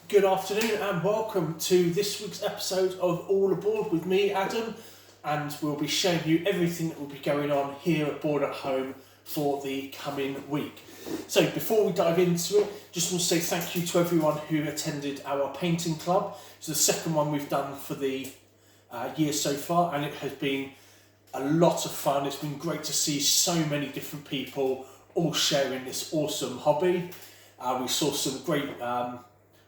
Good afternoon and welcome to this week's episode of All Aboard with me, Adam, and we'll be showing you everything that will be going on here at Board at Home for the coming week. So before we dive into it, just want to say thank you to everyone who attended our painting club. It's the second one we've done for the year so far, and it has been a lot of fun. It's been great to see so many different people all sharing this awesome hobby. We saw some great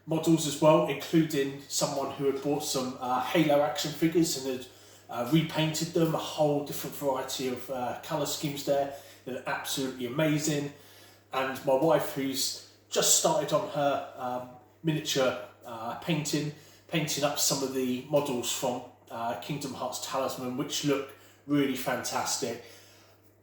models as well, including someone who had bought some Halo action figures and had repainted them, a whole different variety of colour schemes there. They're absolutely amazing. And my wife, who's just started on her miniature painting up some of the models from Kingdom Hearts Talisman, which look really fantastic.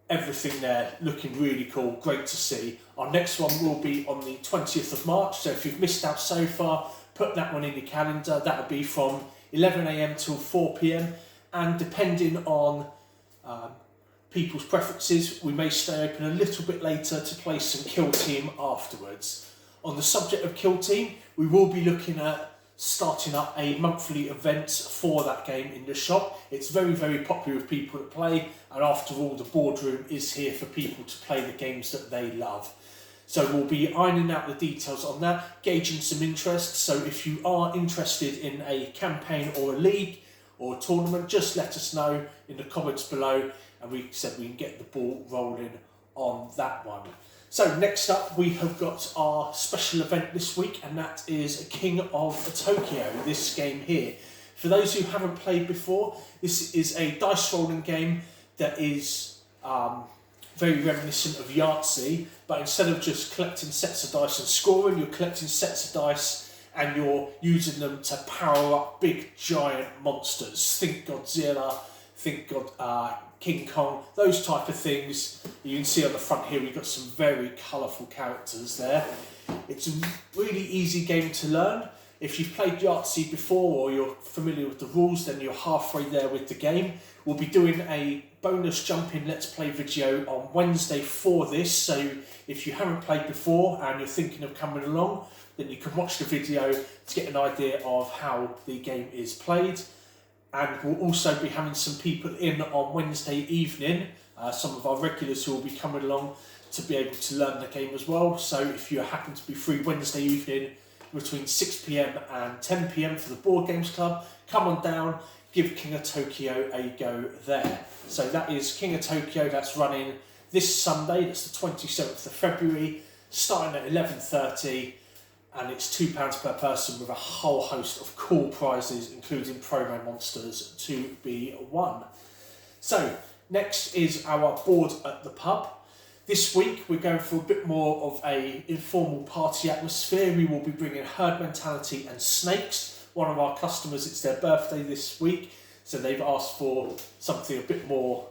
Everything there looking really cool, great to see. Our next one will be on the 20th of March, so if you've missed out so far, put that one in your calendar. That'll be from 11 AM till 4 PM, and depending on people's preferences, we may stay open a little bit later to play some Kill Team afterwards. On the subject of Kill Team, we will be looking at starting up a monthly event for that game in the shop. It's very, very popular with people that play, and after all, the boardroom is here for people to play the games that they love. So we'll be ironing out the details on that, gauging some interest. So if you are interested in a campaign or a league or a tournament, just let us know in the comments below, and we said we can get the ball rolling on that one. So next up, we have got our special event this week, and that is King of Tokyo, this game here. For those who haven't played before, this is a dice rolling game that is very reminiscent of Yahtzee, but instead of just collecting sets of dice and scoring, you're collecting sets of dice and you're using them to power up big giant monsters. Think Godzilla, think King Kong, those type of things. You can see on the front here we've got some very colourful characters there. It's a really easy game to learn. If you've played Yahtzee before or you're familiar with the rules, then you're halfway there with the game. We'll be doing a bonus jump-in Let's Play video on Wednesday for this, so if you haven't played before and you're thinking of coming along, then you can watch the video to get an idea of how the game is played. And we'll also be having some people in on Wednesday evening, some of our regulars who will be coming along to be able to learn the game as well. So if you happen to be free Wednesday evening between 6 PM and 10 PM for the Board Games Club, come on down, give King of Tokyo a go there. So that is King of Tokyo, that's running this Sunday, that's the 27th of February, starting at 11:30. And it's £2 per person with a whole host of cool prizes, including promo monsters to be won. So, next is our board at the pub. This week we're going for a bit more of a informal party atmosphere. We will be bringing Herd Mentality and Snakes. One of our customers, it's their birthday this week, so they've asked for something a bit more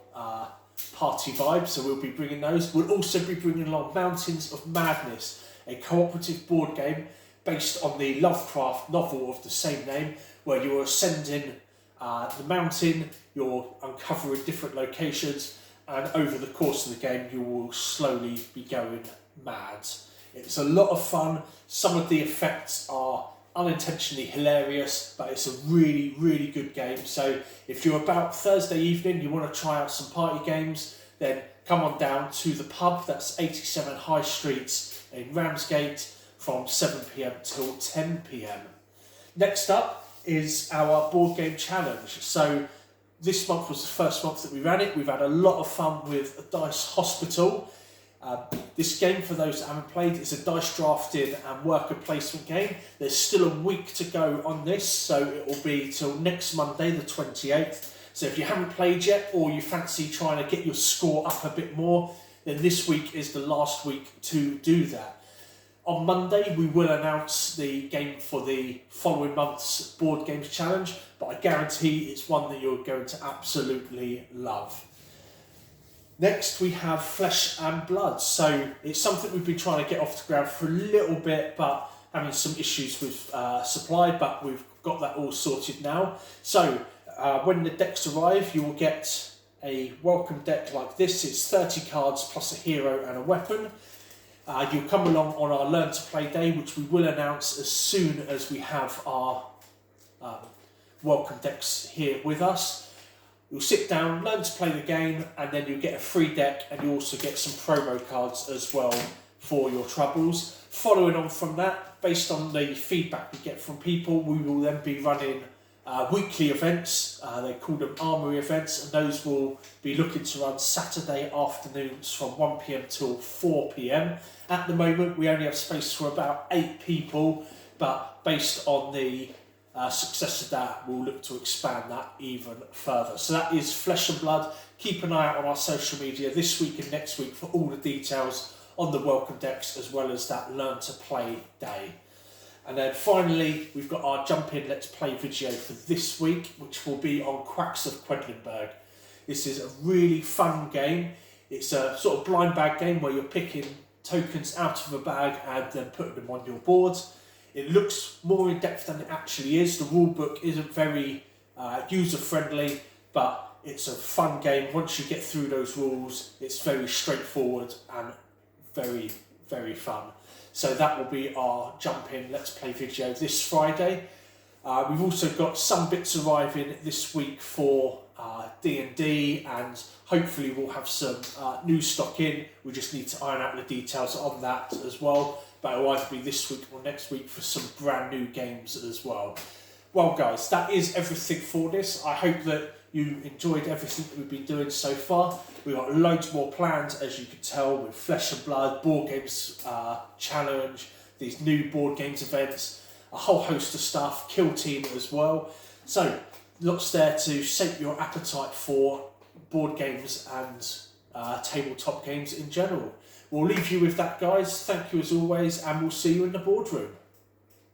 party vibe, so we'll be bringing those. We'll also be bringing along Mountains of Madness, a cooperative board game based on the Lovecraft novel of the same name, where you're ascending the mountain, you're uncovering different locations, and over the course of the game you will slowly be going mad. It's a lot of fun. Some of the effects are unintentionally hilarious, but it's a really, really good game. So if you're about Thursday evening, you want to try out some party games, then come on down to the pub. That's 87 High Street in Ramsgate from 7 PM till 10 PM. Next up is our board game challenge. So this month was the first month that we ran it. We've had a lot of fun with Dice Hospital. This game, for those that haven't played, is a dice drafting and worker placement game. There's still a week to go on this, so it will be till next Monday, the 28th. So if you haven't played yet, or you fancy trying to get your score up a bit more, then this week is the last week to do that. On Monday, we will announce the game for the following month's Board Games Challenge, but I guarantee it's one that you're going to absolutely love. Next, we have Flesh and Blood. So it's something we've been trying to get off the ground for a little bit, but having some issues with supply, but we've got that all sorted now. So when the decks arrive, you will get a welcome deck like this. It's 30 cards plus a hero and a weapon. You'll come along on our Learn to Play Day, which we will announce as soon as we have our welcome decks here with us. You'll sit down, learn to play the game, and then you'll get a free deck, and you also get some promo cards as well for your troubles. Following on from that, based on the feedback we get from people, we will then be running weekly events. They call them Armoury events, and those will be looking to run Saturday afternoons from 1 p.m. till 4 p.m. At the moment, we only have space for about 8 people, but based on the success of that, we'll look to expand that even further. So that is Flesh and Blood. Keep an eye out on our social media this week and next week for all the details on the welcome decks, as well as that Learn to Play Day. And then finally, we've got our Jump In Let's Play video for this week, which will be on Quacks of Quedlinburg. This is a really fun game. It's a sort of blind bag game where you're picking tokens out of a bag and then putting them on your board. It looks more in depth than it actually is. The rule book isn't very user friendly, but it's a fun game. Once you get through those rules, it's very straightforward and very, very fun. So that will be our Jump In Let's Play video this Friday. We've also got some bits arriving this week for D&D, and hopefully we'll have some new stock in. We just need to iron out the details on that as well. But it'll either be this week or next week for some brand new games as well. Well guys, that is everything for this. I hope that you enjoyed everything that we've been doing so far. We've got loads more planned, as you can tell, with Flesh and Blood, Board Games Challenge, these new Board Games events, a whole host of stuff, Kill Team as well. So, lots there to shape your appetite for board games and tabletop games in general. We'll leave you with that, guys. Thank you as always, and we'll see you in the boardroom.